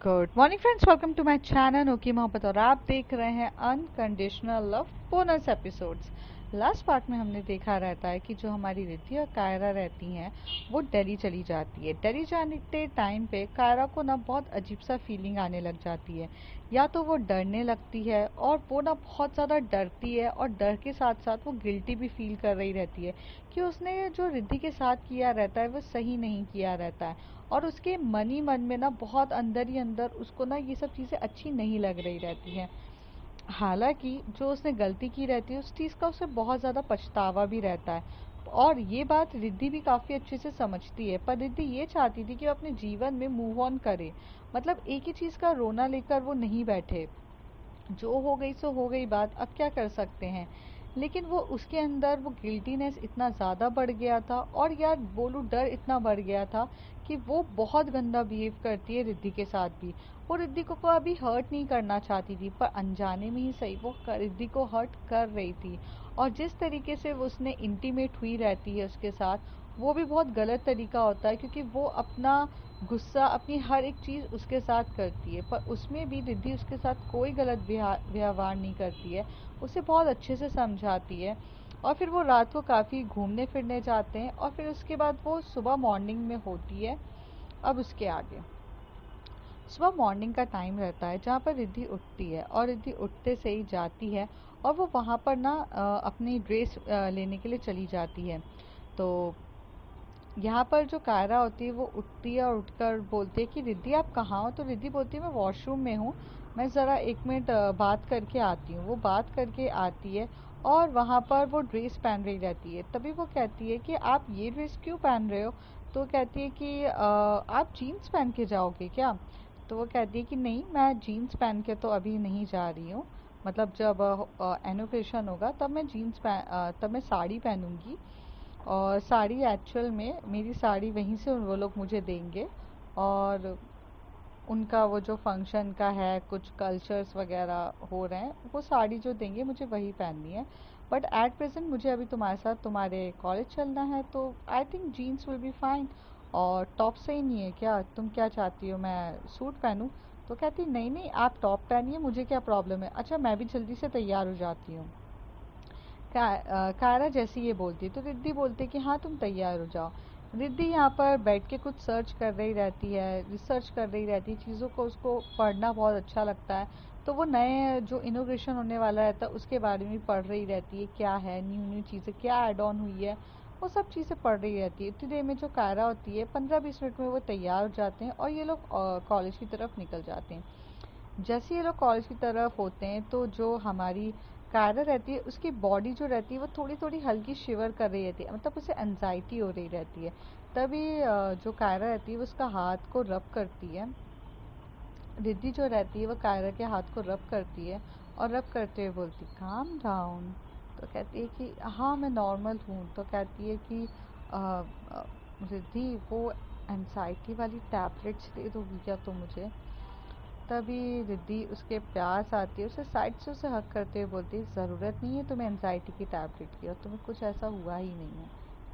Good morning friends, welcome to my channel okay मोहब्बत और आप देख रहे हैं unconditional love bonus episodes. Last part में हमने देखा रहता है कि जो हमारी रिद्धि और कायरा रहती हैं वो दिल्ली चली जाती है। दिल्ली जाने के टाइम पे कायरा को ना बहुत अजीब सा फीलिंग आने लग जाती है। या तो वो डरने लगती है और वो ना बहुत ज़्यादा डरती है और डर के साथ साथ वो गिल्टी भी फील कर रही रहती है कि उसने जो रिद्धि के साथ किया रहता है वो सही नहीं किया रहता है। और उसके मन ही मन में ना बहुत अंदर ही अंदर उसको ना ये सब चीज़ें अच्छी नहीं लग रही रहती हैं। हालांकि जो उसने गलती की रहती है उस चीज़ का उसे बहुत ज़्यादा पछतावा भी रहता है। और ये बात रिद्धि भी काफ़ी अच्छे से समझती है, पर रिद्धि ये चाहती थी कि वो अपने जीवन में मूव ऑन करे। मतलब एक ही चीज़ का रोना लेकर वो नहीं बैठे। जो हो गई सो हो गई बात, अब क्या कर सकते हैं। लेकिन वो उसके अंदर वो गिल्टीनेस इतना ज़्यादा बढ़ गया था और यार बोलूँ डर इतना बढ़ गया था कि वो बहुत गंदा बिहेव करती है रिद्धि के साथ भी। वो रिद्धि को अभी हर्ट नहीं करना चाहती थी, पर अनजाने में ही सही वो रिद्धि को हर्ट कर रही थी। और जिस तरीके से वो उसने इंटीमेट हुई रहती है उसके साथ, वो भी बहुत गलत तरीका होता है, क्योंकि वो अपना गुस्सा अपनी हर एक चीज़ उसके साथ करती है, पर उसमें भी रिद्धि उसके साथ कोई गलत व्यवहार नहीं करती है। उसे बहुत अच्छे से समझाती है। और फिर वो रात को काफ़ी घूमने फिरने जाते हैं और फिर उसके बाद वो सुबह मॉर्निंग में होती है। अब उसके आगे सुबह मॉर्निंग का टाइम रहता है जहाँ पर रिद्धि उठती है और रिद्धि उठते से ही जाती है और वो वहाँ पर ना अपनी ड्रेस लेने के लिए चली जाती है। तो यहाँ पर जो कायरा होती है वो उठती है और उठकर बोलती है कि रिद्धि आप कहाँ हो। तो रिद्धि बोलती है मैं वॉशरूम में हूँ, मैं ज़रा एक मिनट बात करके आती हूँ। वो बात करके आती है और वहाँ पर वो ड्रेस पहन रही रहती है। तभी वो कहती है कि आप ये ड्रेस क्यों पहन रहे हो। तो वो कहती है कि आप जीन्स पहन के जाओगे क्या। तो वो कहती है कि नहीं, मैं जीन्स पहन के तो अभी नहीं जा रही हूँ। मतलब जब एनोकेशन होगा तब मैं साड़ी पहनूंगी। और साड़ी एक्चुअल में मेरी साड़ी वहीं से वो लोग मुझे देंगे। और उनका वो जो फंक्शन का है, कुछ कल्चर्स वगैरह हो रहे हैं, वो साड़ी जो देंगे मुझे वही पहननी है। बट एट प्रेजेंट मुझे अभी तुम्हारे साथ तुम्हारे कॉलेज चलना है, तो I think jeans will be fine. और टॉप सही नहीं है क्या, तुम क्या चाहती हो मैं सूट पहनूं। तो कहती नहीं नहीं, आप टॉप पहनिए, मुझे क्या प्रॉब्लम है। अच्छा, मैं भी जल्दी से तैयार हो जाती हूँ। कायरा जैसी ये बोलती तो रिद्धि बोलती कि हाँ तुम तैयार हो जाओ। रिद्धि यहाँ पर बैठ के कुछ सर्च कर रही रहती है, रिसर्च कर रही रहती है चीज़ों को, उसको पढ़ना बहुत अच्छा लगता है। तो वो नए जो इनोवेशन होने वाला रहता है उसके बारे में पढ़ रही रहती है, क्या है न्यू न्यू चीज़ें, क्या एड ऑन हुई है, वो सब चीज़ें पढ़ रही रहती है। इतनी देर में जो कायरा होती है 15-20 मिनट में वो तैयार हो जाते हैं और ये लोग कॉलेज की तरफ निकल जाते हैं। जैसे ये लोग कॉलेज की तरफ होते हैं तो जो हमारी कायरा रहती है उसकी बॉडी जो रहती है वो थोड़ी थोड़ी हल्की शिवर कर रही रहती है, मतलब उसे एनजाइटी हो रही रहती है। तभी जो कायरा रहती है वो उसका हाथ को रब करती है। रिद्धि जो रहती है वो कायरा के हाथ को रब करती है और रब करते हुए बोलती काम डाउन। तो कहती है कि हाँ मैं नॉर्मल हूँ। तो कहती है कि "अ, अ, रिद्धि वो एनजाइटी वाली टैबलेट्स दे दोगी क्या तुम मुझे। तभी रिद्धि उसके प्यास आती है, उसे साइड से उसे हक करते हुए बोलती है ज़रूरत नहीं है तुम्हें एनजाइटी की टैबलेट की, और तुम्हें कुछ ऐसा हुआ ही नहीं है,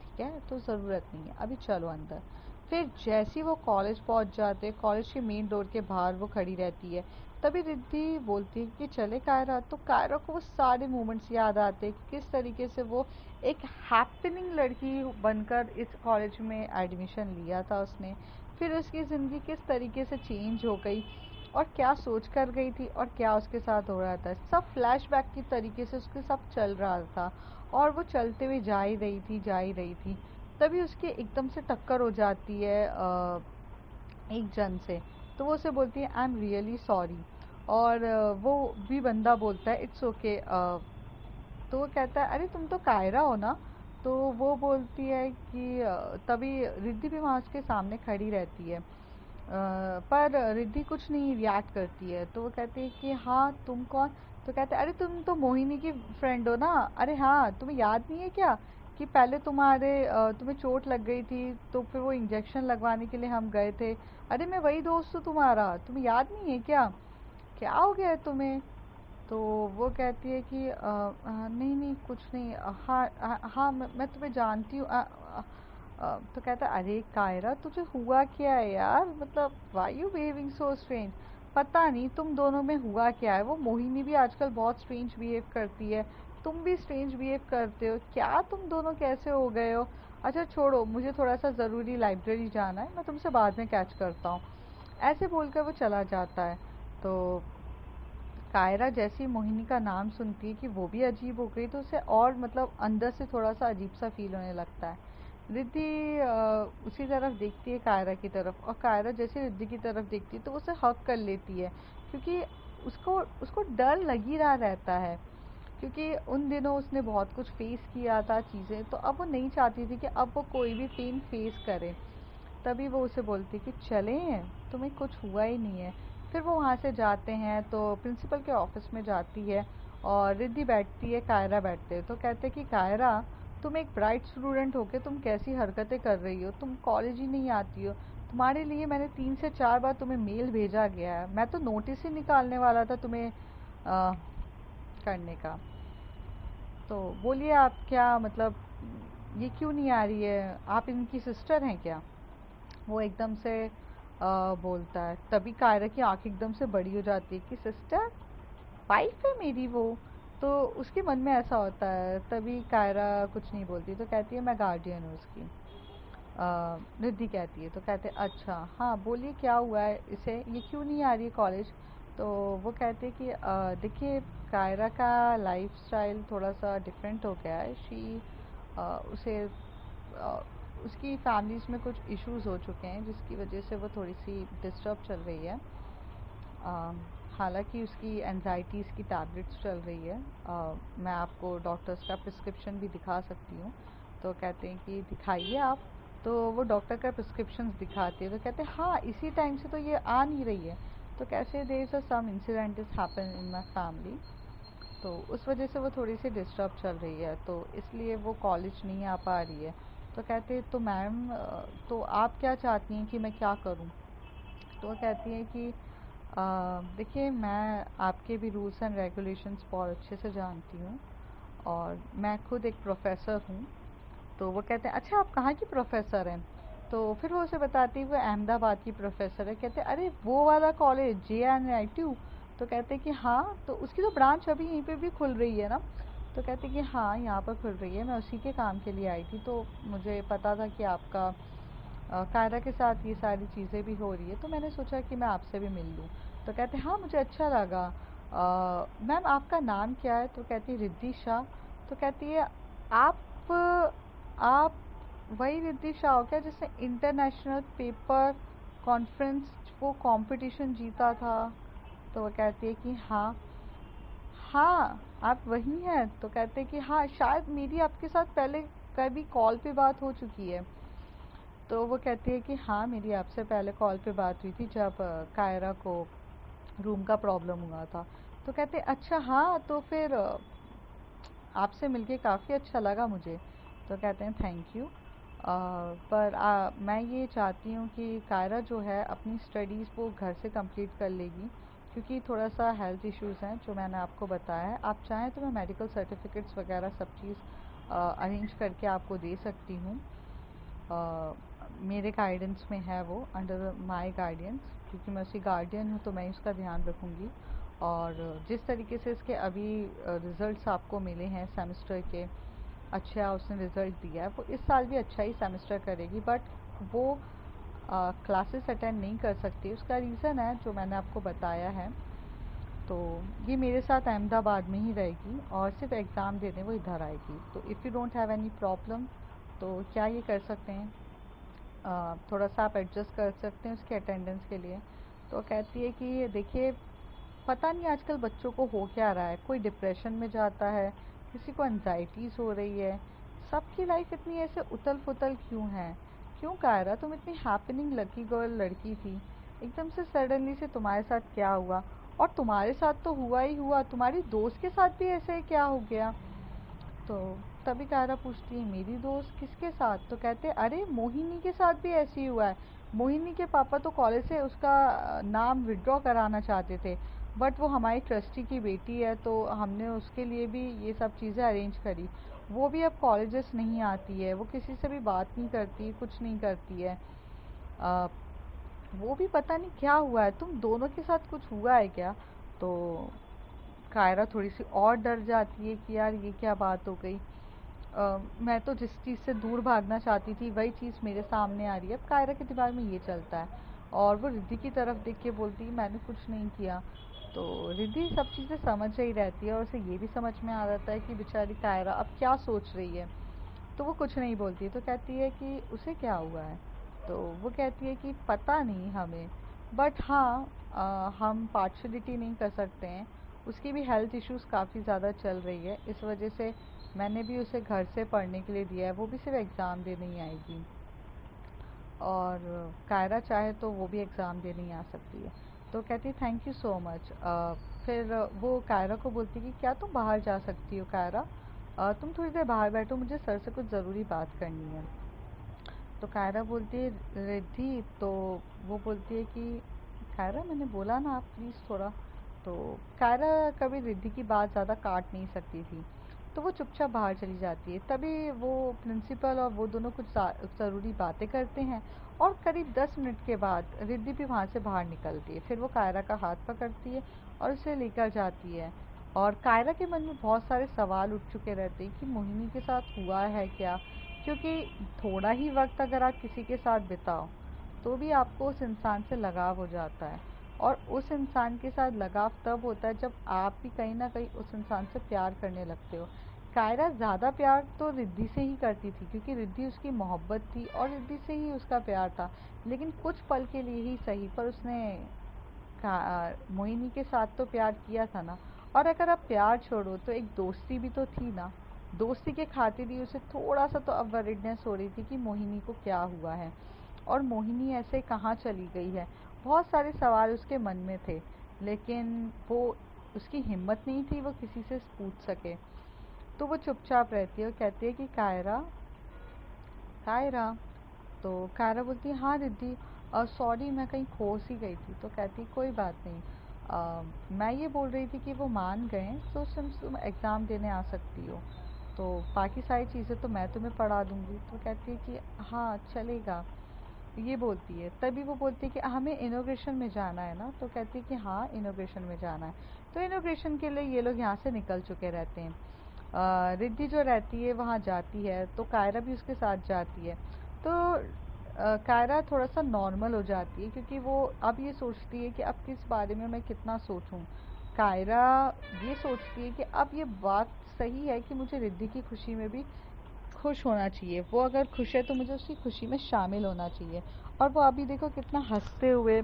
ठीक है, तो ज़रूरत नहीं है, अभी चलो अंदर। फिर जैसे ही वो कॉलेज पहुंच जाते हैं, कॉलेज के मेन डोर के बाहर वो खड़ी रहती है। तभी रिद्धि बोलती है कि चले कायरा। तो कायरा को वो सारे मोमेंट्स याद आते हैं कि किस तरीके से वो एक हैपनिंग लड़की बनकर इस कॉलेज में एडमिशन लिया था उसने। फिर उसकी ज़िंदगी किस तरीके से चेंज हो गई और क्या सोच कर गई थी और क्या उसके साथ हो रहा था, सब फ्लैशबैक की तरीके से उसके साथ चल रहा था। और वो चलते हुए जा ही रही थी, जा ही रही थी। तभी उसकी एकदम से टक्कर हो जाती है एक जन से। तो वो उसे बोलती है आई एम रियली सॉरी। और वो भी बंदा बोलता है इट्स ओके। तो वो कहता है अरे तुम तो कायरा हो ना। तो वो बोलती है कि तभी रिद्धि भी वहाँ उसके सामने खड़ी रहती है। पर रिद्धि कुछ नहीं रिएक्ट करती है। तो वो कहती है कि हाँ तुम कौन। तो कहते हैं अरे तुम तो मोहिनी की फ्रेंड हो ना। अरे हाँ, तुम्हें याद नहीं है क्या कि पहले तुम्हें चोट लग गई थी तो फिर वो इंजेक्शन लगवाने के लिए हम गए थे। अरे मैं वही दोस्त हूँ तुम्हारा, तुम्हें याद नहीं है क्या, क्या हो गया है तुम्हें। तो वो कहती है कि नहीं नहीं कुछ नहीं, हाँ हाँ हाँ, मैं तुम्हें जानती हूँ। तो कहता है अरे कायरा तुझे हुआ क्या है यार, मतलब why you behaving so strange. पता नहीं तुम दोनों में हुआ क्या है, वो मोहिनी भी आजकल बहुत स्ट्रेंज बिहेव करती है, तुम भी स्ट्रेंज बिहेव करते हो, क्या तुम दोनों कैसे हो गए हो। अच्छा छोड़ो, मुझे थोड़ा सा ज़रूरी लाइब्रेरी जाना है, मैं तुमसे बाद में कैच करता हूँ। ऐसे बोलकर वो चला जाता है। तो कायरा जैसी मोहिनी का नाम सुनती है कि वो भी अजीब हो गई, तो उसे और मतलब अंदर से थोड़ा सा अजीब सा फील होने लगता है। रिद्धि उसी तरफ देखती है कायरा की तरफ, और कायरा जैसे रिद्धि की तरफ देखती है तो उसे हक कर लेती है, क्योंकि उसको उसको डर लग ही रहा रहता है, क्योंकि उन दिनों उसने बहुत कुछ फेस किया था चीज़ें, तो अब वो नहीं चाहती थी कि अब वो कोई भी पेन फेस करे। तभी वो उसे बोलती कि चलें, तुम्हें कुछ हुआ ही नहीं है। फिर वो वहाँ से जाते हैं तो प्रिंसिपल के ऑफिस में जाती है, और रिद्धि बैठती है, कायरा बैठते हैं। तो कहते हैं कि कायरा, तुम एक ब्राइट स्टूडेंट होके तुम कैसी हरकतें कर रही हो, तुम कॉलेज ही नहीं आती हो। तुम्हारे लिए मैंने 3 से 4 बार तुम्हें मेल भेजा गया है, मैं तो नोटिस ही निकालने वाला था तुम्हें करने का। तो बोलिए आप क्या मतलब, ये क्यों नहीं आ रही है, आप इनकी सिस्टर हैं क्या। वो एकदम से बोलता है। तभी कायरा की आंख एकदम से बड़ी हो जाती है कि सिस्टर, वाइफ है मेरी वो। तो उसके मन में ऐसा होता है। तभी कायरा कुछ नहीं बोलती, तो कहती है मैं गार्डियन हूँ उसकी। रिद्धि कहती है, तो कहते हैं अच्छा हाँ बोलिए क्या हुआ है इसे, ये क्यों नहीं आ रही है कॉलेज। तो वो कहते हैं कि देखिए, कायरा का लाइफस्टाइल थोड़ा सा डिफरेंट हो गया है। उसे अ, उसकी फैमिलीज़ में कुछ इश्यूज हो चुके हैं, जिसकी वजह से वो थोड़ी सी डिस्टर्ब चल रही है। हालांकि उसकी एनजाइटीज़ की टैबलेट्स चल रही है। मैं आपको डॉक्टर्स का प्रिस्क्रिप्शन भी दिखा सकती हूँ। तो कहते हैं कि दिखाइए आप। तो वो डॉक्टर का प्रिस्क्रिप्शन दिखाती है, तो कहते हैं हाँ इसी टाइम से तो ये आ नहीं रही है। तो कैसे there is some incident is happen in my family, तो उस वजह से वो थोड़ी सी डिस्टर्ब चल रही है, तो इसलिए वो कॉलेज नहीं आ पा रही है। तो कहते तो मैम, तो आप क्या चाहती हैं कि मैं क्या करूं। तो वो कहती है कि देखिए, मैं आपके भी रूल्स एंड रेगुलेशंस बहुत अच्छे से जानती हूँ, और मैं खुद एक प्रोफेसर हूँ। तो वो कहते हैं अच्छा आप कहाँ की प्रोफेसर हैं। तो फिर वो उसे बताती है वो अहमदाबाद की प्रोफेसर है। कहते हैं अरे वो वाला कॉलेज JNITU। तो कहते हैं कि हाँ, तो उसकी तो ब्रांच अभी यहीं पे भी खुल रही है ना। तो कहते हैं कि हाँ यहाँ पर खुल रही है, मैं उसी के काम के लिए आई थी, तो मुझे पता था कि आपका कायरा के साथ ये सारी चीज़ें भी हो रही है, तो मैंने सोचा कि मैं आपसे भी मिल लूँ। तो कहते हैं हाँ मुझे अच्छा लगा। मैम आपका नाम क्या है। तो कहती है रिद्धि शाह। तो कहती है आप आप वही रिद्धि शाह हो क्या जिसने इंटरनेशनल पेपर कॉन्फ्रेंस वो कंपटीशन जीता था। तो वो कहती है कि हाँ हाँ आप वही हैं। तो कहते हैं कि हाँ शायद मेरी आपके साथ पहले कभी कॉल पे बात हो चुकी है। तो वो कहती है कि हाँ मेरी आपसे पहले कॉल पे बात हुई थी, जब कायरा को रूम का प्रॉब्लम हुआ था। तो कहते हैं अच्छा हाँ, तो फिर आपसे मिलके काफ़ी अच्छा लगा मुझे। तो कहते हैं थैंक यू। पर मैं ये चाहती हूँ कि कायरा जो है अपनी स्टडीज़ वो घर से कंप्लीट कर लेगी, क्योंकि थोड़ा सा हेल्थ इश्यूज़ हैं जो मैंने आपको बताया है। आप चाहें तो मैं मेडिकल सर्टिफिकेट्स वगैरह सब चीज़ अरेंज करके आपको दे सकती हूँ। मेरे गाइडेंस में है वो, अंडर माय गाइडेंस, क्योंकि मैं उसकी गार्डियन हूँ तो मैं उसका ध्यान रखूँगी। और जिस तरीके से इसके अभी रिज़ल्ट्स आपको मिले हैं सेमेस्टर के, अच्छा उसने रिज़ल्ट दिया है, वो इस साल भी अच्छा ही सेमेस्टर करेगी, बट वो क्लासेस अटेंड नहीं कर सकती। उसका रीज़न है जो मैंने आपको बताया है। तो ये मेरे साथ अहमदाबाद में ही रहेगी, और सिर्फ एग्ज़ाम देने वो इधर आएगी। तो if you don't have any problem, तो क्या ये कर सकते हैं, थोड़ा सा आप एडजस्ट कर सकते हैं उसके अटेंडेंस के लिए। तो कहती है कि देखिए, पता नहीं आजकल बच्चों को हो क्या रहा है, कोई डिप्रेशन में जाता है, किसी को एनजाइटीज़ हो रही है, सबकी लाइफ इतनी ऐसे उथल पुथल क्यों है। क्यों कायरा, तुम इतनी हैपनिंग लकी गर्ल लड़की थी, एकदम से सडनली से तुम्हारे साथ क्या हुआ। और तुम्हारे साथ तो हुआ ही हुआ, तुम्हारी दोस्त के साथ भी ऐसे क्या हो गया। तो तभी कायरा पूछती है मेरी दोस्त किसके साथ। तो कहते अरे मोहिनी के साथ भी ऐसे ही हुआ है। मोहिनी के पापा तो कॉलेज से उसका नाम विड्रॉ कराना चाहते थे, बट वो हमारी ट्रस्टी की बेटी है, तो हमने उसके लिए भी ये सब चीज़ें अरेंज करी। वो भी अब कॉलेजेस नहीं आती है, वो किसी से भी बात नहीं करती, कुछ नहीं करती है। आ, वो भी पता नहीं क्या हुआ है, तुम दोनों के साथ कुछ हुआ है क्या? तो कायरा थोड़ी सी और डर जाती है कि यार ये क्या बात हो गई। मैं तो जिस चीज़ से दूर भागना चाहती थी वही चीज़ मेरे सामने आ रही है। अब कायरा के दिमाग में ये चलता है और वो रिद्धि की तरफ देख के बोलती है मैंने कुछ नहीं किया। तो रिद्धि सब चीज़ें समझ रही रहती है और उसे ये भी समझ में आ जाता है कि बेचारी कायरा अब क्या सोच रही है। तो वो कुछ नहीं बोलती, तो कहती है कि उसे क्या हुआ है। तो वो कहती है कि पता नहीं हमें, बट हाँ, हम पार्शलिटी नहीं कर सकते हैं। उसकी भी हेल्थ इश्यूज़ काफ़ी ज़्यादा चल रही है, इस वजह से मैंने भी उसे घर से पढ़ने के लिए दिया है, वो भी सिर्फ एग्ज़ाम देने ही आएगी। और कायरा चाहे तो वो भी एग्ज़ाम देने ही आ सकती है। तो कहती है थैंक यू सो मच। फिर वो कायरा को बोलती है कि क्या तुम बाहर जा सकती हो कायरा? तुम थोड़ी देर बाहर बैठो, मुझे सर से कुछ ज़रूरी बात करनी है। तो कायरा बोलती है रिद्धि, तो वो बोलती है कि कायरा मैंने बोला ना आप प्लीज़ थोड़ा। तो कायरा कभी रिद्धि की बात ज़्यादा काट नहीं सकती थी, तो वो चुपचाप बाहर चली जाती है। तभी वो प्रिंसिपल और वो दोनों कुछ ज़रूरी बातें करते हैं और करीब 10 मिनट के बाद रिद्धि भी वहाँ से बाहर निकलती है। फिर वो कायरा का हाथ पकड़ती है और उसे लेकर जाती है। और कायरा के मन में बहुत सारे सवाल उठ चुके रहते हैं कि मोहिनी के साथ हुआ है क्या, क्योंकि थोड़ा ही वक्त अगर आप किसी के साथ बिताओ तो भी आपको उस इंसान से लगाव हो जाता है। और उस इंसान के साथ लगाव तब होता है जब आप भी कहीं ना कहीं उस इंसान से प्यार करने लगते हो। कायरा ज़्यादा प्यार तो रिद्धि से ही करती थी क्योंकि रिद्धि उसकी मोहब्बत थी और रिद्धि से ही उसका प्यार था। लेकिन कुछ पल के लिए ही सही, पर उसने मोहिनी के साथ तो प्यार किया था ना। और अगर आप प्यार छोड़ो तो एक दोस्ती भी तो थी ना। दोस्ती के खातिर ही उसे थोड़ा सा तो अवेयरनेस हो रही थी कि मोहिनी को क्या हुआ है और मोहिनी ऐसे कहाँ चली गई है। बहुत सारे सवाल उसके मन में थे, लेकिन वो उसकी हिम्मत नहीं थी वो किसी से पूछ सके। तो वो चुपचाप रहती है और कहती है कि कायरा, कायरा। तो कायरा बोलती है हाँ रिद्धि, सॉरी मैं कहीं खो सी गई थी। तो कहती कोई बात नहीं, मैं ये बोल रही थी कि वो मान गए तो तुम एग्ज़ाम देने आ सकती हो, तो बाकी सारी चीज़ें तो मैं तुम्हें पढ़ा दूंगी। तो कहती है कि हाँ चलेगा, ये बोलती है। तभी वो बोलती है कि हमें इनॉग्रेशन में जाना है ना। तो कहती है कि हाँ इनॉग्रेशन में जाना है। तो इनॉग्रेशन के लिए ये लोग यहाँ से निकल चुके रहते हैं। रिद्धि जो रहती है वहाँ जाती है तो कायरा भी उसके साथ जाती है। तो कायरा थोड़ा सा नॉर्मल हो जाती है क्योंकि वो अब ये सोचती है कि अब किस बारे में मैं कितना सोचूं। कायरा ये सोचती है कि अब ये बात सही है कि मुझे रिद्धि की खुशी में भी खुश होना चाहिए। वो अगर खुश है तो मुझे उसकी खुशी में शामिल होना चाहिए। और वो अभी देखो कितना हंसते हुए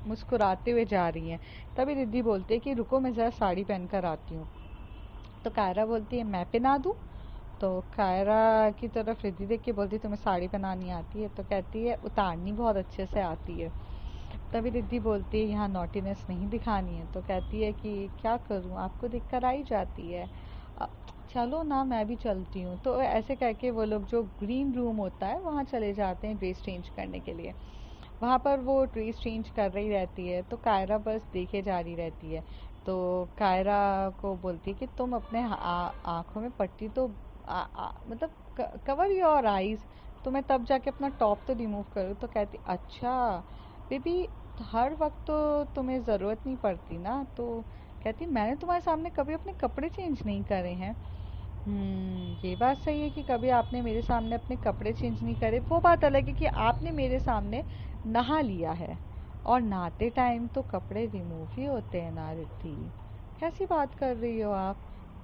मुस्कुराते हुए जा रही हैं। तभी रिद्धि बोलती है कि रुको मैं ज़रा साड़ी पहन कर आती हूँ। तो कायरा बोलती है मैं पहना दूँ? तो कायरा की तरफ रिद्धि देख के बोलती है तुम्हें साड़ी पहनानी आती है? तो कहती है उतारनी बहुत अच्छे से आती है। तभी रिद्धि बोलती है यहाँ नॉटीनेस नहीं दिखानी है। तो कहती है कि क्या करूँ, आपको दिख कर आई जाती है। "अ, चलो ना मैं भी चलती हूँ। तो ऐसे कह के वो लोग जो ग्रीन रूम होता है वहाँ चले जाते हैं ड्रेस चेंज करने के लिए। वहाँ पर वो ड्रेस चेंज कर रही रहती है तो कायरा बस देखे जा रही रहती है। तो कायरा को बोलती है कि तुम अपने आँखों में पट्टी तो मतलब कवर योर आईज, तो मैं तब जाके अपना टॉप तो रिमूव करूँ। तो कहती अच्छा बेबी, हर वक्त तो तुम्हें ज़रूरत नहीं पड़ती ना। तो कहती मैंने तुम्हारे सामने कभी अपने कपड़े चेंज नहीं करे हैं। ये बात सही है कि कभी आपने मेरे सामने अपने कपड़े चेंज नहीं करे। वो बात अलग है कि आपने मेरे सामने नहा लिया है, और नहाते टाइम तो कपड़े रिमूव ही होते हैं ना रिद्धि, कैसी बात कर रही हो आप?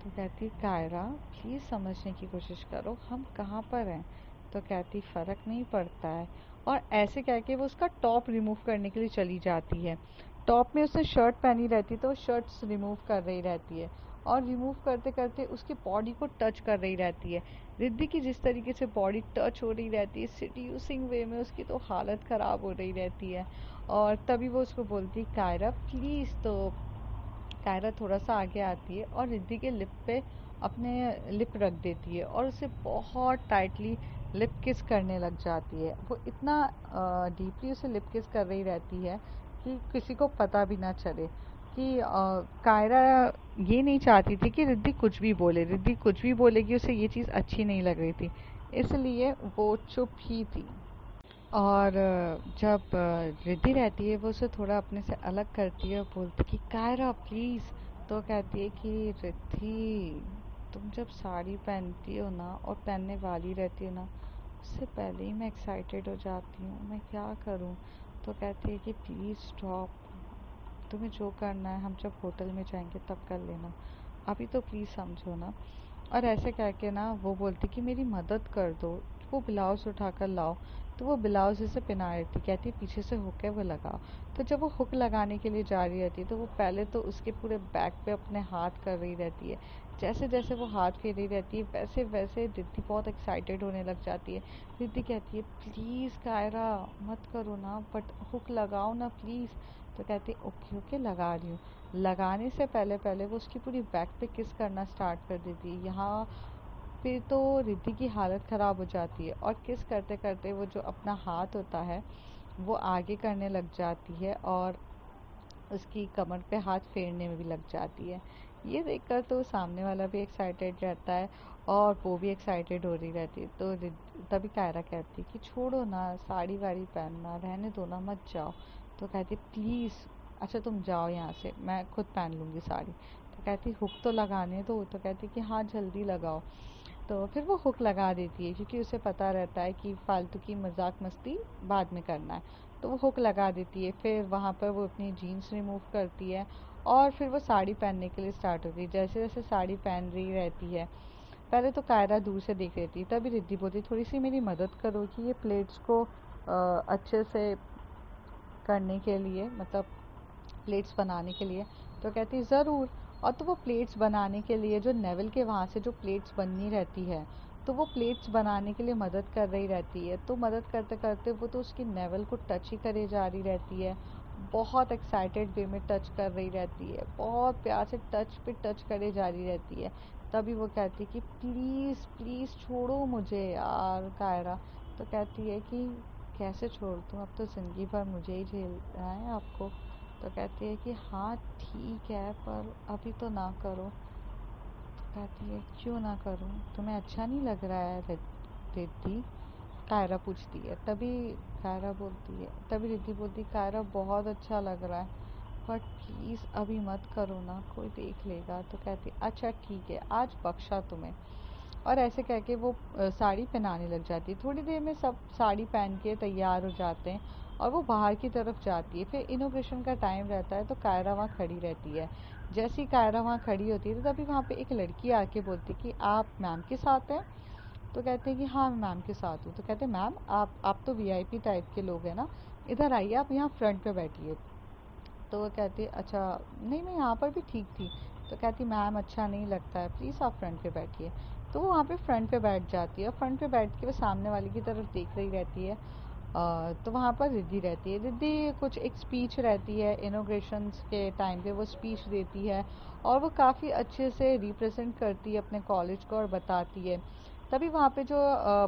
तो कहती कायरा प्लीज़ समझने की कोशिश करो हम कहाँ पर हैं। तो कहती फ़र्क नहीं पड़ता है। और ऐसे कह के वो उसका टॉप रिमूव करने के लिए चली जाती है। टॉप में उसने शर्ट पहनी रहती तो वो शर्ट्स रिमूव कर रही रहती है और रिमूव करते करते उसकी बॉडी को टच कर रही रहती है। रिद्धि की जिस तरीके से बॉडी टच हो रही रहती है सिड्यूसिंग वे में, उसकी तो हालत ख़राब हो रही रहती है। और तभी वो उसको बोलती है कायरा प्लीज़। तो कायरा थोड़ा सा आगे आती है और रिद्धि के लिप पे अपने लिप रख देती है और उसे बहुत टाइटली लिप किस करने लग जाती है। वो इतना डीपली उसे लिप किस कर रही रहती है कि किसी को पता भी ना चले। कि कायरा ये नहीं चाहती थी कि रिद्धि कुछ भी बोले, रिद्धि कुछ भी बोलेगी उसे ये चीज़ अच्छी नहीं लग रही थी, इसलिए वो चुप ही थी। और जब रिद्धि रहती है वो उसे थोड़ा अपने से अलग करती है और बोलती कि कायरा प्लीज़। तो कहती है कि रिद्धि, तुम जब साड़ी पहनती हो ना और पहनने वाली रहती हो ना, उससे पहले ही मैं एक्साइटेड हो जाती हूँ, मैं क्या करूँ। तो कहती है कि प्लीज़ स्टॉप, तुम्हें जो करना है हम जब होटल में जाएंगे तब कर लेना, अभी तो प्लीज़ समझो ना। और ऐसे कह के ना वो बोलती कि मेरी मदद कर दो, वो ब्लाउज़ उठा कर लाओ। तो वो ब्लाउज़ उसे पहना रही थी, कहती है पीछे से हुक है वो लगाओ। तो जब वो हुक लगाने के लिए जा रही रहती है तो वो पहले तो उसके पूरे बैक पे अपने हाथ कर रही रहती है। जैसे जैसे वो हाथ फेर रही रहती है वैसे वैसे रिद्धि बहुत एक्साइटेड होने लग जाती है। रिद्धि कहती है प्लीज़ कायरा मत करो ना, बट हुक लगाओ ना प्लीज़। तो कहती है ओके ओके लगा रही हूँ। लगाने से पहले पहले वो उसकी पूरी बैक पे किस करना स्टार्ट कर देती है। यहाँ पे तो रिद्धि की हालत ख़राब हो जाती है और किस करते करते वो जो अपना हाथ होता है वो आगे करने लग जाती है और उसकी कमर पे हाथ फेरने में भी लग जाती है। ये देखकर तो सामने वाला भी एक्साइटेड रहता है और वो भी एक्साइटेड हो रही रहती है। तो तभी कायरा कहती है कि छोड़ो ना, साड़ी वाड़ी पहनना रहने दो ना, मत जाओ। तो कहती प्लीज़, अच्छा तुम जाओ यहाँ से, मैं खुद पहन लूँगी साड़ी। तो कहती हुक तो लगाने दो। तो कहती कि हाँ जल्दी लगाओ। तो फिर वो हुक लगा देती है क्योंकि उसे पता रहता है कि फालतू की मजाक मस्ती बाद में करना है। तो वो हुक लगा देती है, फिर वहाँ पर वो अपनी जीन्स रिमूव करती है और फिर वो साड़ी पहनने के लिए स्टार्ट होती है। जैसे जैसे साड़ी पहन रही रहती है, पहले तो कायरा दूर से देख रही थी, तभी रिद्धि बोलती थोड़ी सी मेरी मदद करो कि ये प्लेट्स को अच्छे से करने के लिए, मतलब प्लेट्स बनाने के लिए। तो कहती ज़रूर। और तो वो प्लेट्स बनाने के लिए जो नेवल के वहाँ से जो प्लेट्स बननी रहती है, तो वो प्लेट्स बनाने के लिए मदद कर रही रहती है। तो मदद करते करते वो तो उसकी नेवल को टच ही करे जा रही रहती है, बहुत एक्साइटेड वे में टच कर रही रहती है, बहुत प्यार से टच पे टच करे जा रही रहती है। तभी वो कहती है कि प्लीज़ प्लीज़ छोड़ो मुझे यार कायरा। तो कहती है कि कैसे छोड़ दूँ, अब तो ज़िंदगी भर मुझे ही झेलना है आपको। तो कहती है कि हाँ ठीक है पर अभी तो ना करो। तो कहती है क्यों ना करूँ, तुम्हें अच्छा नहीं लग रहा है रिद्धि, कायरा पूछती है। तभी रिद्धि बोलती कायरा बहुत अच्छा लग रहा है, बट प्लीज़ अभी मत करो ना, कोई देख लेगा। तो कहती अच्छा ठीक है आज बख्शा तुम्हें। और ऐसे कह के वो साड़ी पहनाने लग जाती है। थोड़ी देर में सब साड़ी पहन के तैयार हो जाते हैं और वो बाहर की तरफ जाती है। फिर इनॉग्रेशन का टाइम रहता है तो कायरा वहाँ खड़ी रहती है। जैसे ही कायरा वहाँ खड़ी होती है तो तभी वहाँ पे एक लड़की आके बोलती कि आप मैम के साथ हैं। तो कहते हैं कि हाँ मैं मैम के साथ हूँ। तो कहते हैं मैम आप तो वीआईपी टाइप के लोग हैं ना, इधर आइए आप यहाँ फ्रंट पे बैठिए। तो वो कहती अच्छा नहीं मैं यहाँ पर भी ठीक थी। तो कहती मैम अच्छा नहीं लगता है, प्लीज़ आप फ्रंट पे बैठिए। तो वो वहाँ पे फ्रंट पे बैठ जाती है और फ्रंट पे बैठ के वो सामने वाले की तरफ देख रही रहती है। तो वहाँ पर रिद्धि रहती है। रिद्धि कुछ एक स्पीच रहती है इनॉग्रेशंस के टाइम पे, वो स्पीच देती है और वो काफ़ी अच्छे से रिप्रेजेंट करती है अपने कॉलेज को और बताती है। तभी वहाँ पे जो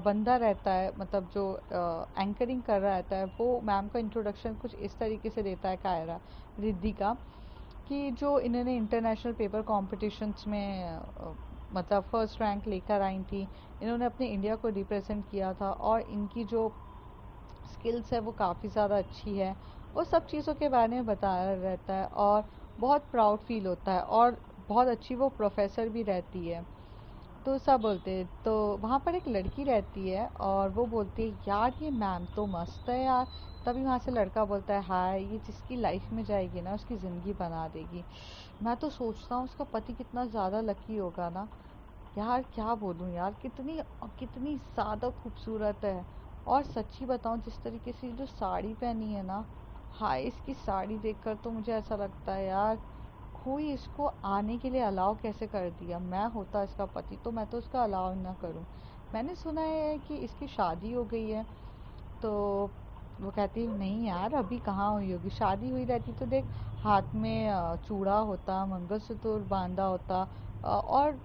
बंदा रहता है, मतलब जो एंकरिंग कर रहा रहता है, वो मैम का इंट्रोडक्शन कुछ इस तरीके से देता है कायरा रिद्धि का, कि जो इन्होंने इंटरनेशनल पेपर कॉम्पिटिशन्स में मतलब फर्स्ट रैंक लेकर आई थी, इन्होंने अपने इंडिया को रिप्रेजेंट किया था और इनकी जो स्किल्स है वो काफ़ी ज़्यादा अच्छी है। वो सब चीज़ों के बारे में बताया रहता है और बहुत प्राउड फील होता है और बहुत अच्छी वो प्रोफेसर भी रहती है। तो सब बोलते हैं, तो वहाँ पर एक लड़की रहती है और वो बोलती है यार ये मैम तो मस्त है यार। तभी वहाँ से लड़का बोलता है हाय, ये जिसकी लाइफ में जाएगी ना उसकी ज़िंदगी बना देगी। मैं तो सोचता हूँ उसका पति कितना ज़्यादा लकी होगा ना यार, क्या बोलूँ यार, कितनी कितनी ज़्यादा खूबसूरत है। और सच्ची बताऊँ जिस तरीके से जो साड़ी पहनी है ना, हाय इसकी साड़ी देखकर तो मुझे ऐसा लगता है यार, कोई इसको आने के लिए अलाउ कैसे कर दिया। मैं होता इसका पति तो मैं तो उसका अलाउ ना करूं। मैंने सुना है कि इसकी शादी हो गई है। तो वो कहती नहीं यार अभी कहाँ हुई होगी, शादी हुई रहती तो देख हाथ में चूड़ा होता, मंगलसूत्र बांधा होता और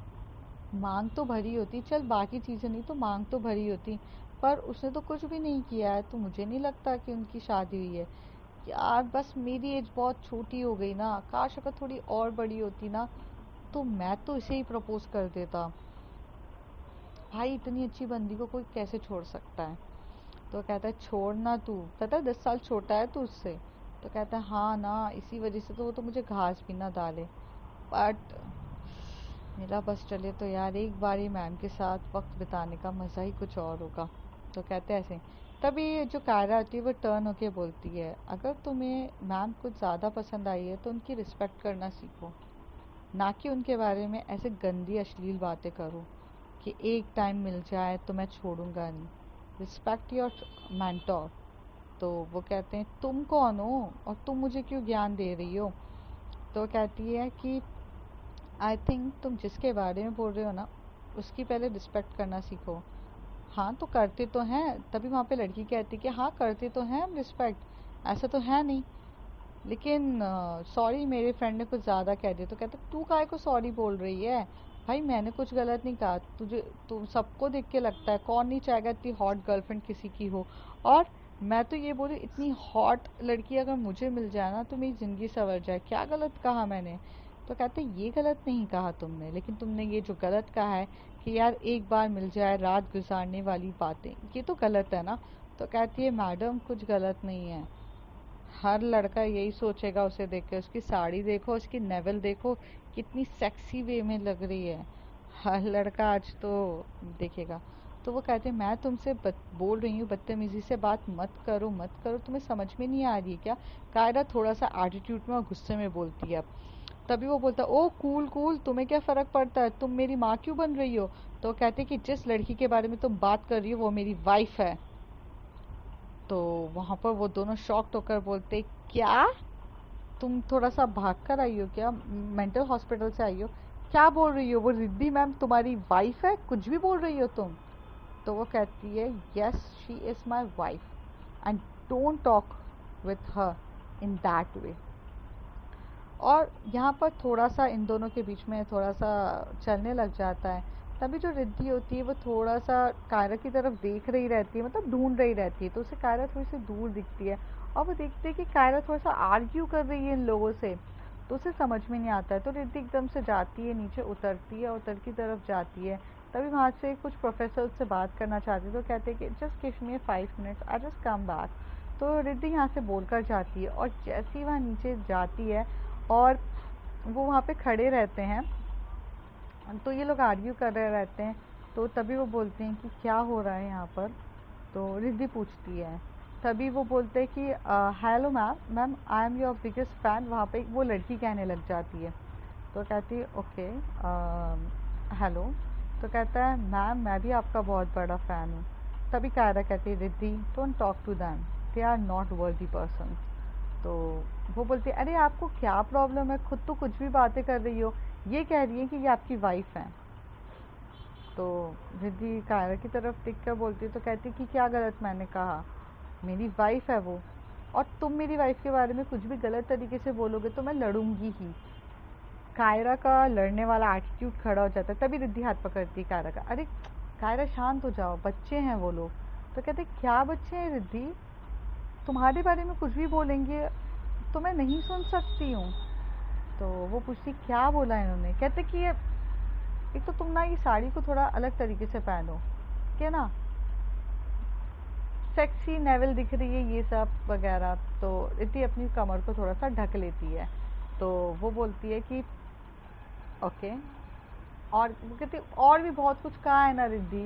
मांग तो भरी होती, चल बाकी चीज़ें नहीं तो मांग तो भरी होती, पर उसने तो कुछ भी नहीं किया है, तो मुझे नहीं लगता कि उनकी शादी हुई है। यार बस मेरी एज बहुत छोटी हो गई ना, काश अगर थोड़ी और बड़ी होती ना तो मैं तो इसे ही प्रपोज कर देता। भाई इतनी अच्छी बंदी को कोई कैसे छोड़ सकता है। तो कहता है छोड़ना, तू पता है 10 साल छोटा है तू उससे। तो कहता है हाँ ना, इसी वजह से तो वो तो मुझे घास भी ना डाले। बट मेरा बस चले तो यार एक बार ही मैम के साथ वक्त बिताने का मज़ा ही कुछ और होगा। तो कहते हैं ऐसे। तभी ये जो कायरा आती है वो टर्न होके बोलती है, अगर तुम्हें मैम कुछ ज़्यादा पसंद आई है तो उनकी रिस्पेक्ट करना सीखो, ना कि उनके बारे में ऐसे गंदी अश्लील बातें करो कि एक टाइम मिल जाए तो मैं छोड़ूंगा नहीं। Respect your mentor. तो वो कहते हैं तुम कौन हो और तुम मुझे क्यों ज्ञान दे रही हो। तो कहती है कि आई थिंक तुम जिसके बारे में बोल रहे हो ना उसकी पहले रिस्पेक्ट करना सीखो। हाँ तो करते तो हैं। तभी वहाँ पे लड़की कहती कि हाँ करते तो हैं हम रिस्पेक्ट, ऐसा तो है नहीं, लेकिन सॉरी मेरे फ्रेंड ने कुछ ज़्यादा कह दिया। तो कहते तू काहे को सॉरी बोल रही है, भाई मैंने कुछ गलत नहीं कहा। तुझे तू सबको देख के लगता है, कौन नहीं चाहेगा इतनी हॉट गर्लफ्रेंड किसी की हो। और मैं तो ये बोली इतनी हॉट लड़की अगर मुझे मिल जाए ना तो मेरी ज़िंदगी संवर जाए, क्या गलत कहा मैंने। तो कहते ये गलत नहीं कहा तुमने, लेकिन तुमने ये जो गलत कहा है कि यार एक बार मिल जाए रात गुजारने वाली बातें, ये तो गलत है ना। तो कहती है मैडम कुछ गलत नहीं है, हर लड़का यही सोचेगा उसे देख के। उसकी साड़ी देखो, उसकी नेवल देखो, कितनी सेक्सी वे में लग रही है, हर लड़का आज तो देखेगा। तो वो कहते हैं मैं तुमसे बोल रही हूँ बदतमीजी से बात मत करो मत करो, तुम्हें समझ में नहीं आ रही है क्या। कायरा थोड़ा सा एटीट्यूड में और गुस्से में बोलती है अब। तभी वो बोलता है ओ कूल कूल, तुम्हें क्या फ़र्क पड़ता है, तुम मेरी माँ क्यों बन रही हो। तो कहते कि जिस लड़की के बारे में तुम बात कर रही हो वो मेरी वाइफ है। तो वहाँ पर वो दोनों शॉक्ड होकर बोलते क्या, तुम थोड़ा सा भाग कर आई हो क्या, मेंटल हॉस्पिटल से आई हो, क्या बोल रही हो, वो रिद्धि मैम तुम्हारी वाइफ है, कुछ भी बोल रही हो तुम। तो वो कहती है yes she is my wife and don't talk with her in that way. और यहाँ पर थोड़ा सा इन दोनों के बीच में थोड़ा सा चलने लग जाता है। तभी जो रिद्धि होती है वो थोड़ा सा कायरा की तरफ देख रही रहती है, मतलब ढूंढ रही रहती है। तो उसे कायरा थोड़ी सी दूर दिखती है और वो देखती है कि कायरा थोड़ा सा आर्ग्यू कर रही है इन लोगों से। तो उसे समझ में नहीं आता है, तो रिद्धि एकदम से जाती है नीचे, उतरती है, उतर की तरफ जाती है। तभी वहाँ से कुछ प्रोफेसर से बात करना चाहते हैं, तो कहते हैं कि just give me 5 minutes, I just come back. तो रिद्धि यहाँ से बोलकर जाती है और जैसी वहाँ नीचे जाती है और वो वहाँ पे खड़े रहते हैं, तो ये लोग आर्ग्यू कर रहे रहते हैं। तो तभी वो बोलते हैं कि क्या हो रहा है यहाँ पर। तो रिद्धि पूछती है, तभी वो बोलते हैं कि hello ma'am, ma'am I am your biggest fan. वहाँ पे वो लड़की कहने लग जाती है। तो कहती है ओके हेलो। तो कहता है मैम मैं भी आपका बहुत बड़ा फ़ैन हूँ। तभी कायरा कहती है Riddhi don't talk to them, they are not worthy person. तो वो बोलती है अरे आपको क्या प्रॉब्लम है, खुद तो कुछ भी बातें कर रही हो, ये कह रही है कि ये आपकी वाइफ है। तो रिद्धि कायरा की तरफ देख कर बोलती है, तो कहती है कि क्या गलत मैंने कहा, मेरी वाइफ है वो, और तुम मेरी वाइफ के बारे में कुछ भी गलत तरीके से बोलोगे तो मैं लड़ूंगी ही। कायरा का लड़ने वाला एटीट्यूड खड़ा हो जाता है। तभी रिद्धि हाथ पकड़ती है कायरा का, अरे कायरा शांत हो जाओ, बच्चे हैं वो लोग। तो कहते क्या बच्चे हैं रिद्धि, तुम्हारे बारे में कुछ भी बोलेंगे तो मैं नहीं सुन सकती हूँ। तो वो पूछती क्या बोला इन्होंने। कहते कि ये एक तो तुम ना ये साड़ी को थोड़ा अलग तरीके से पहनो, क्या ना सेक्सी नेवल दिख रही है ये सब वगैरह। तो इतनी अपनी कमर को थोड़ा सा ढक लेती है। तो वो बोलती है कि ओके, और वो कहती और भी बहुत कुछ कहा है ना रिद्धि।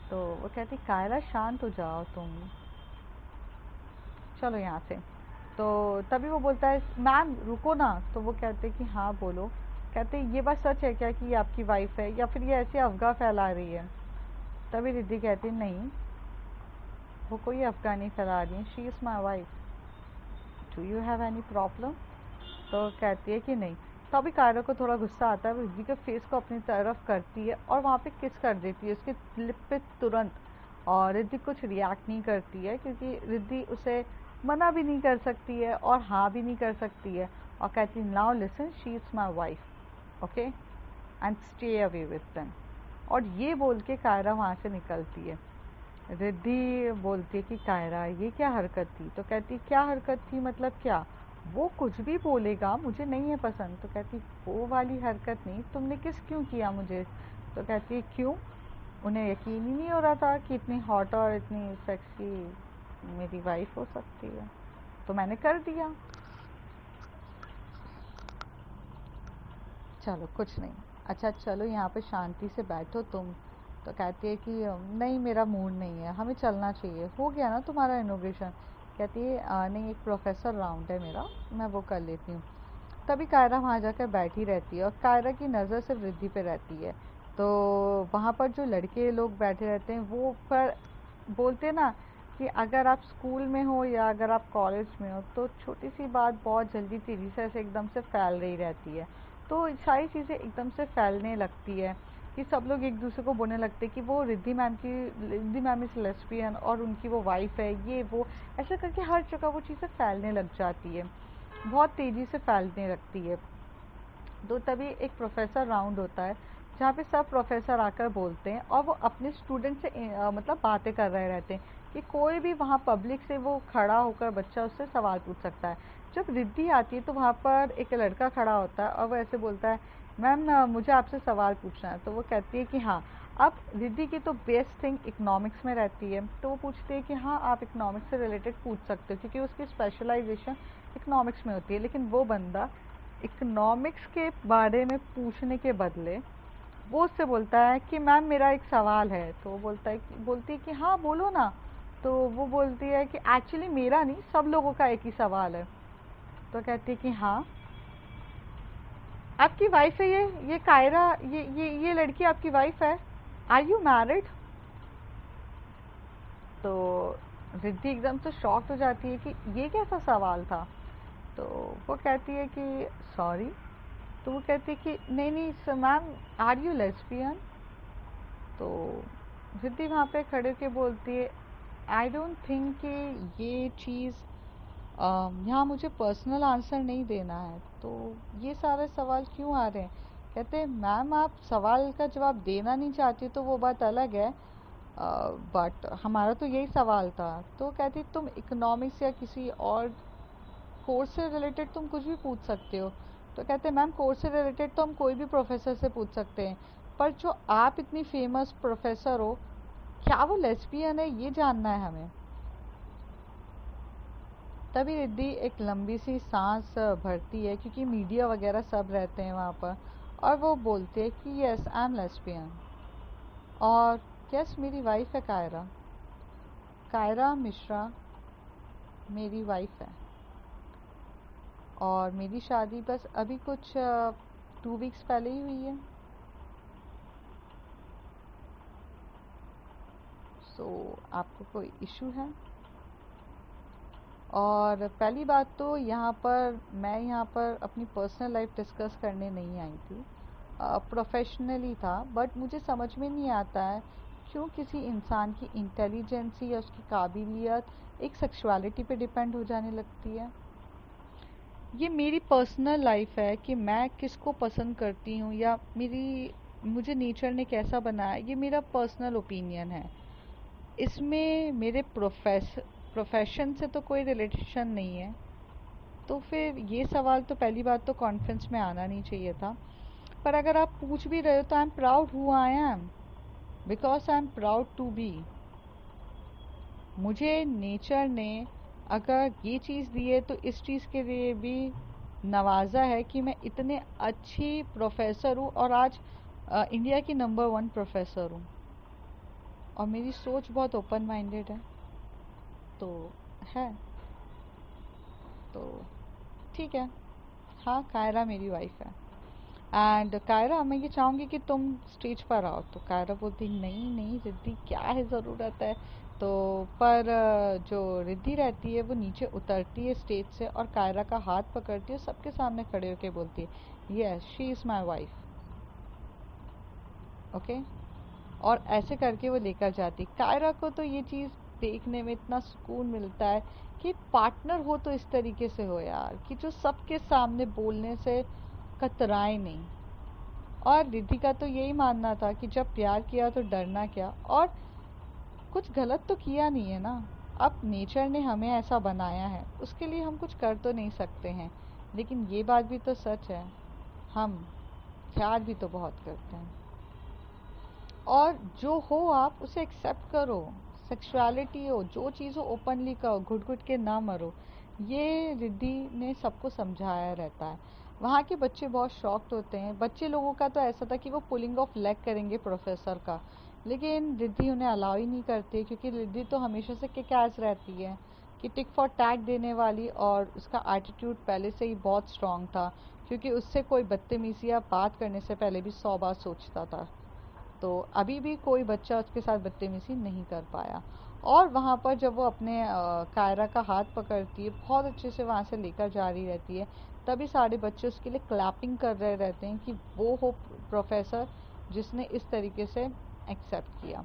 तो वो कहती कायरा शांत हो जाओ तुम, चलो यहाँ से। तो तभी वो बोलता है मैम रुको ना। तो वो कहते कि हाँ बोलो। कहते ये बात सच है क्या कि ये आपकी वाइफ है या फिर ये ऐसे अफवाह फैला रही है। तभी रिद्धि कहती नहीं, वो कोई अफवाह नहीं फैला रही है, she is my wife, do you have any problem. तो कहती है कि नहीं। तभी कायरा को थोड़ा गुस्सा आता है, वो रिद्धि के फेस को अपनी तरफ करती है और वहाँ पे किस कर देती है उसके लिप पे तुरंत। और रिद्धि कुछ रिएक्ट नहीं करती है क्योंकि रिद्धि उसे मना भी नहीं कर सकती है और हाँ भी नहीं कर सकती है। और कहती है now listen she is my wife okay and stay away with them. और ये बोल के कायरा वहाँ से निकलती है। रिद्धि बोलती है कि कायरा ये क्या हरकत थी? तो कहती क्या हरकत थी मतलब क्या? वो कुछ भी बोलेगा मुझे नहीं है पसंद। तो कहती वो वाली हरकत नहीं, तुमने किस क्यों किया मुझे? तो कहती क्यों? उन्हें यकीन ही नहीं हो रहा था कि इतनी हॉट और इतनी सेक्सी मेरी वाइफ हो सकती है, तो मैंने कर दिया। चलो कुछ नहीं, अच्छा चलो यहाँ पे शांति से बैठो तुम। तो कहती है कि नहीं मेरा मूड नहीं है, हमें चलना चाहिए, हो गया ना तुम्हारा इनोग्रेशन। कहती है नहीं एक प्रोफेसर राउंड है मेरा, मैं वो कर लेती हूँ। तभी कायरा वहाँ जाकर बैठी रहती है और कायरा की नज़र सिर्फ रिद्धि पे रहती है। तो वहाँ पर जो लड़के लोग बैठे रहते हैं वो पर बोलते हैं ना कि अगर आप स्कूल में हो या अगर आप कॉलेज में हो तो छोटी सी बात बहुत जल्दी तेज़ी से ऐसे एकदम से फैल रही रहती है। तो सारी चीज़ें एकदम से फैलने लगती है कि सब लोग एक दूसरे को बोलने लगते हैं कि वो रिद्धि मैम इज़ लेस्बियन और उनकी वो वाइफ है, ये वो ऐसा करके हर जगह वो चीज़ें फैलने लग जाती है, बहुत तेज़ी से फैलने लगती है। तो तभी एक प्रोफेसर राउंड होता है जहाँ पे सब प्रोफेसर आकर बोलते हैं और वो अपने स्टूडेंट से मतलब बातें कर रहे रहते हैं कि कोई भी वहाँ पब्लिक से वो खड़ा होकर बच्चा उससे सवाल पूछ सकता है। जब रिद्धि आती है तो वहाँ पर एक लड़का खड़ा होता है और वो ऐसे बोलता है मैम मुझे आपसे सवाल पूछना है। तो वो कहती है कि हाँ। अब रिद्धि की तो बेस्ट थिंग इकोनॉमिक्स में रहती है, तो वो पूछती है कि हाँ आप इकोनॉमिक्स से रिलेटेड पूछ सकते हो क्योंकि उसकी स्पेशलाइजेशन इकोनॉमिक्स में होती है। लेकिन वो बंदा इकोनॉमिक्स के बारे में पूछने के बदले वो उससे बोलता है कि मैम मेरा एक सवाल है। तो वो बोलती है कि हाँ बोलो ना। तो वो बोलती है कि एक्चुअली मेरा नहीं सब लोगों का एक ही सवाल है। तो कहती है कि हाँ आपकी वाइफ है ये कायरा, ये लड़की आपकी वाइफ है, आर यू मैरिड? तो रिद्धि एकदम से शॉक्ड हो जाती है कि ये कैसा सवाल था। तो वो कहती है कि सॉरी। तो वो कहती है कि नहीं नहीं sir ma'am are you lesbian? तो रिद्धि वहाँ पे खड़े होके बोलती है आई डोंट थिंक कि ये चीज़ यहाँ मुझे पर्सनल आंसर नहीं देना है, तो ये सारे सवाल क्यों आ रहे हैं? कहते हैं मैम आप सवाल का जवाब देना नहीं चाहती तो वो बात अलग है, बट हमारा तो यही सवाल था। तो कहती तुम इकोनॉमिक्स या किसी और कोर्स से रिलेटेड तुम कुछ भी पूछ सकते हो। तो कहते हैं मैम कोर्स से रिलेटेड तो हम कोई भी प्रोफेसर से पूछ सकते हैं, पर जो आप इतनी फेमस प्रोफेसर हो क्या वो लेस्बियन है ये जानना है हमें। तभी रिद्धि एक लंबी सी सांस भरती है क्योंकि मीडिया वगैरह सब रहते हैं वहाँ पर, और वो बोलती है कि यस आई एम लेस्बियन और यस मेरी वाइफ है कायरा, कायरा मिश्रा मेरी वाइफ है और मेरी शादी बस अभी कुछ 2 वीक्स पहले ही हुई है। सो आपको कोई इशू है? और पहली बात तो मैं यहाँ पर अपनी पर्सनल लाइफ डिस्कस करने नहीं आई थी, प्रोफेशनली था, बट मुझे समझ में नहीं आता है क्यों किसी इंसान की इंटेलिजेंसी या उसकी काबिलियत एक सेक्सुअलिटी पे डिपेंड हो जाने लगती है। ये मेरी पर्सनल लाइफ है कि मैं किसको पसंद करती हूँ या मुझे नेचर ने कैसा बनाया, ये मेरा पर्सनल ओपिनियन है। इसमें मेरे प्रोफेशन से तो कोई रिलेशन नहीं है। तो फिर ये सवाल तो पहली बात तो कॉन्फ्रेंस में आना नहीं चाहिए था। पर अगर आप पूछ भी रहे हो तो I am proud who I am, because I am proud to be. मुझे नेचर ने अगर ये चीज़ दी है तो इस चीज़ के लिए भी नवाजा है कि मैं इतने अच्छी प्रोफेसर हूँ और आज इंडिया की नंबर 1 प्रोफेसर हूँ और मेरी सोच बहुत ओपन माइंडेड है। तो है तो ठीक है। हाँ कायरा मेरी वाइफ है एंड कायरा मैं ये चाहूँगी कि तुम स्टेज पर आओ। तो कायरा बोलती नहीं नहीं रिद्धि क्या है ज़रूरत है। तो पर जो रिद्धि रहती है वो नीचे उतरती है स्टेज से और कायरा का हाथ पकड़ती है, सबके सामने खड़े होकर बोलती है yes she is my wife, okay. और ऐसे करके वो लेकर जाती। कायरा को तो ये चीज़ देखने में इतना सुकून मिलता है कि पार्टनर हो तो इस तरीके से हो यार कि जो सबके सामने बोलने से कतराए नहीं। और रिद्धि का तो यही मानना था कि जब प्यार किया तो डरना क्या। और कुछ गलत तो किया नहीं है ना। अब नेचर ने हमें ऐसा बनाया है, उसके लिए हम कुछ कर तो नहीं सकते हैं। लेकिन ये बात भी तो सच है, हम प्यार भी तो बहुत करते हैं। और जो हो आप उसे एक्सेप्ट करो। सेक्सुअलिटी हो, जो चीज़ हो ओपनली कहो, घुट घुट के ना मरो। ये रिद्धि ने सबको समझाया रहता है। वहाँ के बच्चे बहुत शॉक्ड होते हैं। बच्चे लोगों का तो ऐसा था कि वो पुलिंग ऑफ लेग करेंगे प्रोफेसर का, लेकिन रिद्धि उन्हें अलाउ ही नहीं करती, क्योंकि रिद्धि तो हमेशा से किक एस रहती है, कि टिक फॉर टैग देने वाली। और उसका एटीट्यूड पहले से ही बहुत स्ट्रांग था, क्योंकि उससे कोई बदतमीजी या बात करने से पहले भी 100 बार सोचता था। तो अभी भी कोई बच्चा उसके साथ बदतमीजी नहीं कर पाया। और वहाँ पर जब वो अपने कायरा का हाथ पकड़ती है, बहुत अच्छे से वहाँ से लेकर जा रही रहती है, तभी सारे बच्चे उसके लिए क्लैपिंग कर रहे रहते हैं कि वो हो प्रोफेसर जिसने इस तरीके से एक्सेप्ट किया।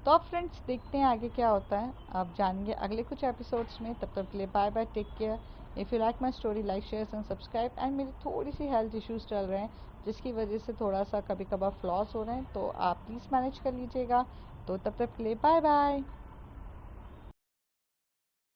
तो अब फ्रेंड्स देखते हैं आगे क्या होता है, अब जानेंगे अगले कुछ एपिसोड्स में। तब तक के लिए bye bye, take care. If you like my story, like share and subscribe. And मेरी थोड़ी सी हेल्थ इश्यूज़ चल रहे हैं, जिसकी वजह से थोड़ा सा कभी कभार फ्लॉस हो रहे हैं, तो आप प्लीज़ मैनेज कर लीजिएगा। तो तब तक के लिए बाय बाय।